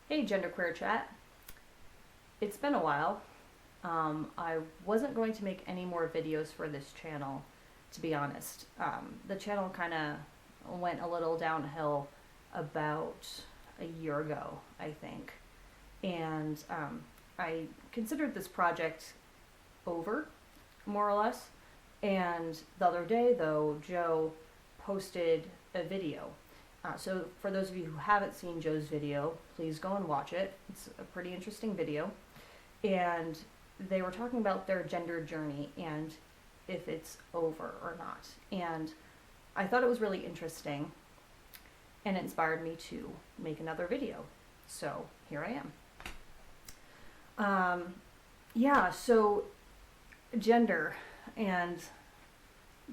Hey, genderqueer chat. It's been a while. I wasn't going to make any more videos for this channel, to be honest. The channel kind of went a little downhill about a year ago, I think. And I considered this project over, more or less. And the other day, though, Joe posted a video. So for those of you who haven't seen Joe's video, please go and watch it. It's a pretty interesting video. And they were talking about their gender journey and if it's over or not. And I thought it was really interesting and it inspired me to make another video. So here I am. So gender and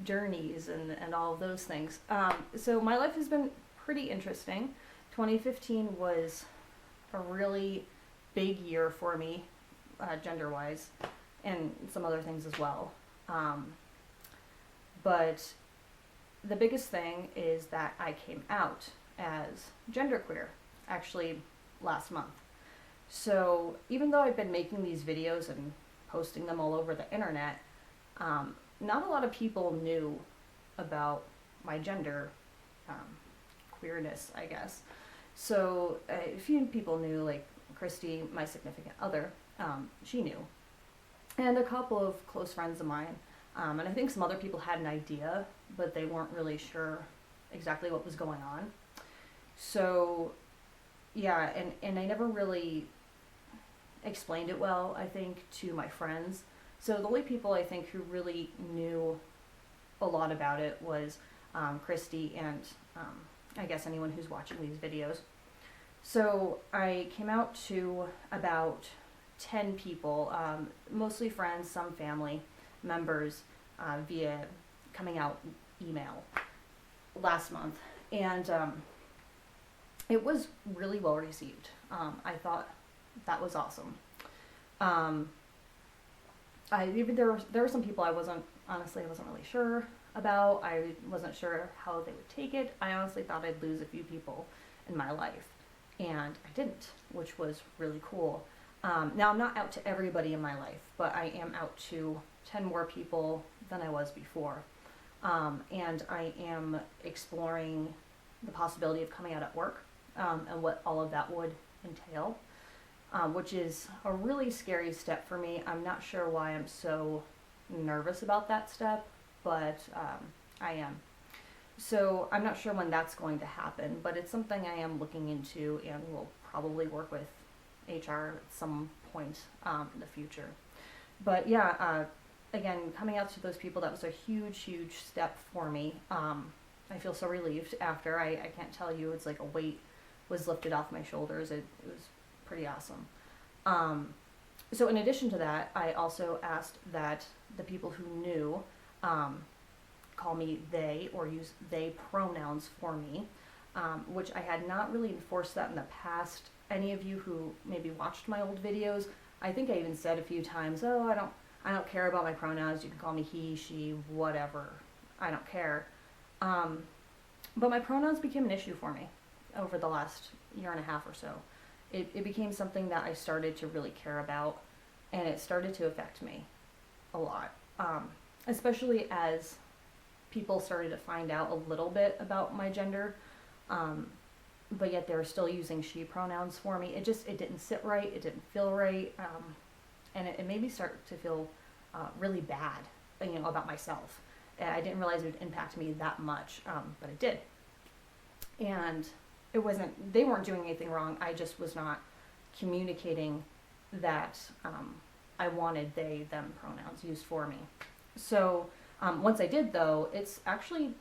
journeys and all of those things. So my life has been pretty interesting. 2015 was a really big year for me, gender-wise, and some other things as well. But the biggest thing is that I came out as genderqueer, actually last month. So even though I've been making these videos and posting them all over the internet, not a lot of people knew about my gender queerness, I guess. So a few people knew, like Christy, my significant other, she knew. And a couple of close friends of mine. And I think some other people had an idea, but they weren't really sure exactly what was going on. So, yeah, and I never really explained it well, I think, to my friends. So the only people I think who really knew a lot about it was Christy and I guess anyone who's watching these videos. So I came out to about 10 people, mostly friends, some family members, via coming out email last month. And it was really well received. I thought that was awesome. There were some people I wasn't really sure about. I wasn't sure how they would take it. I honestly thought I'd lose a few people in my life, and I didn't, which was really cool. Now I'm not out to everybody in my life, but I am out to 10 more people than I was before. And I am exploring the possibility of coming out at work, and what all of that would entail, which is a really scary step for me. I'm not sure why I'm so nervous about that step, but I am. So I'm not sure when that's going to happen, but it's something I am looking into and will probably work with HR at some point in the future. But yeah, again, coming out to those people, that was a huge, huge step for me. I feel so relieved after. I can't tell you, it's like a weight was lifted off my shoulders. It was pretty awesome. So in addition to that, I also asked that the people who knew call me they or use they pronouns for me, which I had not really enforced that in the past. Any of you who maybe watched my old videos, I think I even said a few times, oh, I don't care about my pronouns. You can call me he, she, whatever. I don't care. But my pronouns became an issue for me over the last year and a half or so. It became something that I started to really care about, and it started to affect me a lot, especially as people started to find out a little bit about my gender, but yet they were still using she pronouns for me. It didn't sit right, it didn't feel right, and it made me start to feel really bad, about myself. And I didn't realize it would impact me that much, but it did. And they weren't doing anything wrong, I just was not communicating that I wanted they, them pronouns used for me. So once I did, though, it's actually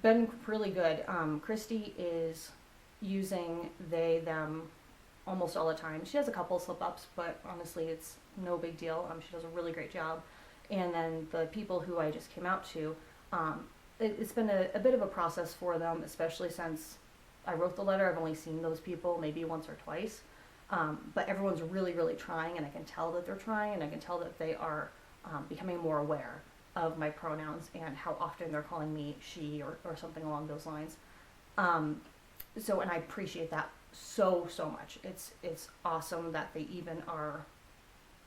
been really good. Christy is using they, them almost all the time. She has a couple slip-ups, but honestly, it's no big deal. She does a really great job. And then the people who I just came out to, it's been a bit of a process for them, especially since I wrote the letter. I've only seen those people maybe once or twice. But everyone's really, really trying, and I can tell that they're trying, and I can tell that they are becoming more aware of my pronouns and how often they're calling me she or something along those lines. And I appreciate that so much. It's awesome that they even are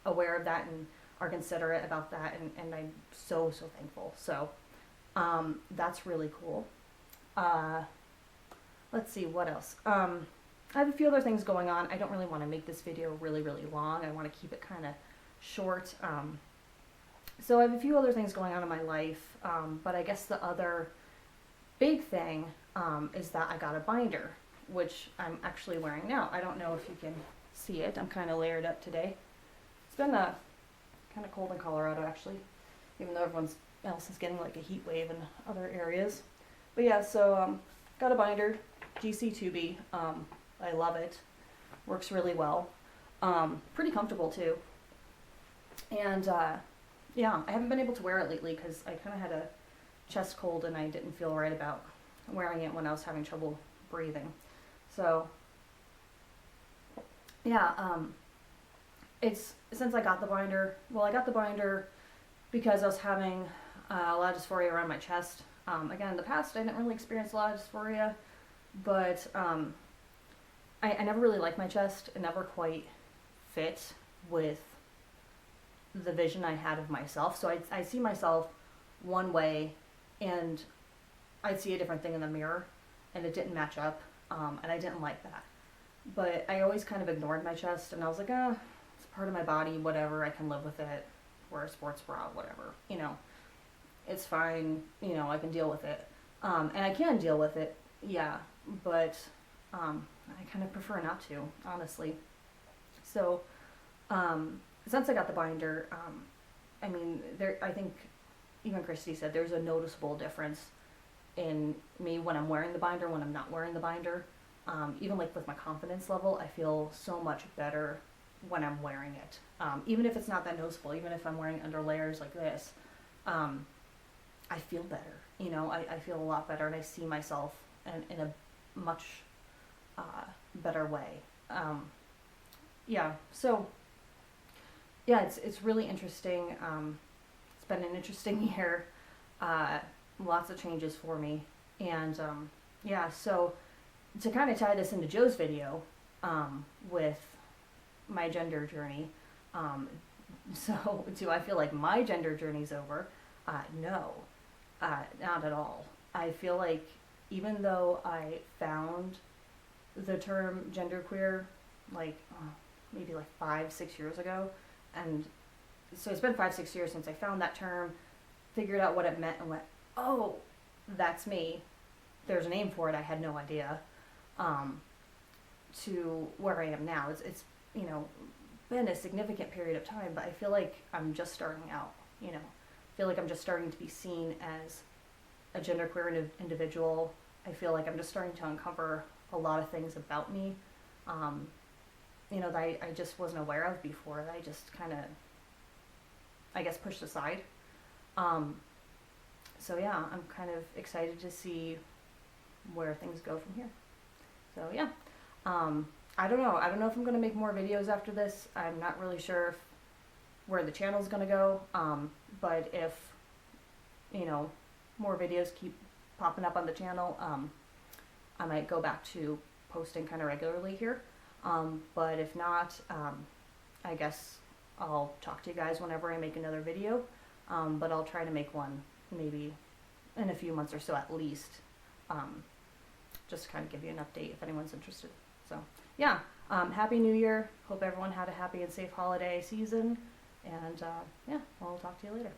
aware of that and are considerate about that, and I'm so thankful. So that's really cool. Let's see what else. I have a few other things going on. I don't really want to make this video really long. I want to keep it kind of short. So I have a few other things going on in my life, but I guess the other big thing is that I got a binder, which I'm actually wearing now. I don't know if you can see it. I'm kind of layered up today. It's been kind of cold in Colorado, actually, even though everyone else is getting like a heat wave in other areas. But yeah, so got a binder, GC 2B. I love it. Works really well. Pretty comfortable too. And yeah, I haven't been able to wear it lately because I kind of had a chest cold and I didn't feel right about wearing it when I was having trouble breathing. So yeah, it's since I got the binder. Well, I got the binder because I was having a lot of dysphoria around my chest. Again, in the past, I didn't really experience a lot of dysphoria, but I never really liked my chest. It never quite fit with the vision I had of myself. So I see myself one way, and I'd see a different thing in the mirror, and it didn't match up, and I didn't like that. But I always kind of ignored my chest, and I was like, it's part of my body, whatever, I can live with it, wear a sports bra, whatever, you know, it's fine, you know, I can deal with it. And I can deal with it, yeah, but I kind of prefer not to, honestly. So, since I got the binder, I mean, I think even Christy said there's a noticeable difference in me when I'm wearing the binder, when I'm not wearing the binder. Even like with my confidence level, I feel so much better when I'm wearing it. Even if it's not that noticeable, even if I'm wearing under layers like this, I feel better. You know, I feel a lot better, and I see myself in a much better way. Yeah, so yeah, it's really interesting. It's been an interesting year. Lots of changes for me, and yeah, so to kind of tie this into Joe's video with my gender journey, so do I feel like my gender journey's over? No, not at all. I feel like even though I found the term genderqueer like maybe like 5-6 years ago, and so it's been 5-6 years since I found that term, figured out what it meant, and went, oh, that's me. There's a name for it. I had no idea. To where I am now, it's you know, been a significant period of time, but I feel like I'm just starting out. You know, I feel like I'm just starting to be seen as a genderqueer individual. I feel like I'm just starting to uncover a lot of things about me, you know, that I just wasn't aware of before, that I just kind of, I guess, pushed aside. So yeah, I'm kind of excited to see where things go from here. So yeah, I don't know if I'm going to make more videos after this. I'm not really sure where the channel's going to go, but if, you know, more videos keep popping up on the channel, I might go back to posting kind of regularly here. But if not, I guess I'll talk to you guys whenever I make another video. But I'll try to make one maybe in a few months or so at least, just to kind of give you an update if anyone's interested. So yeah, Happy New Year. Hope everyone had a happy and safe holiday season. And yeah, I'll talk to you later.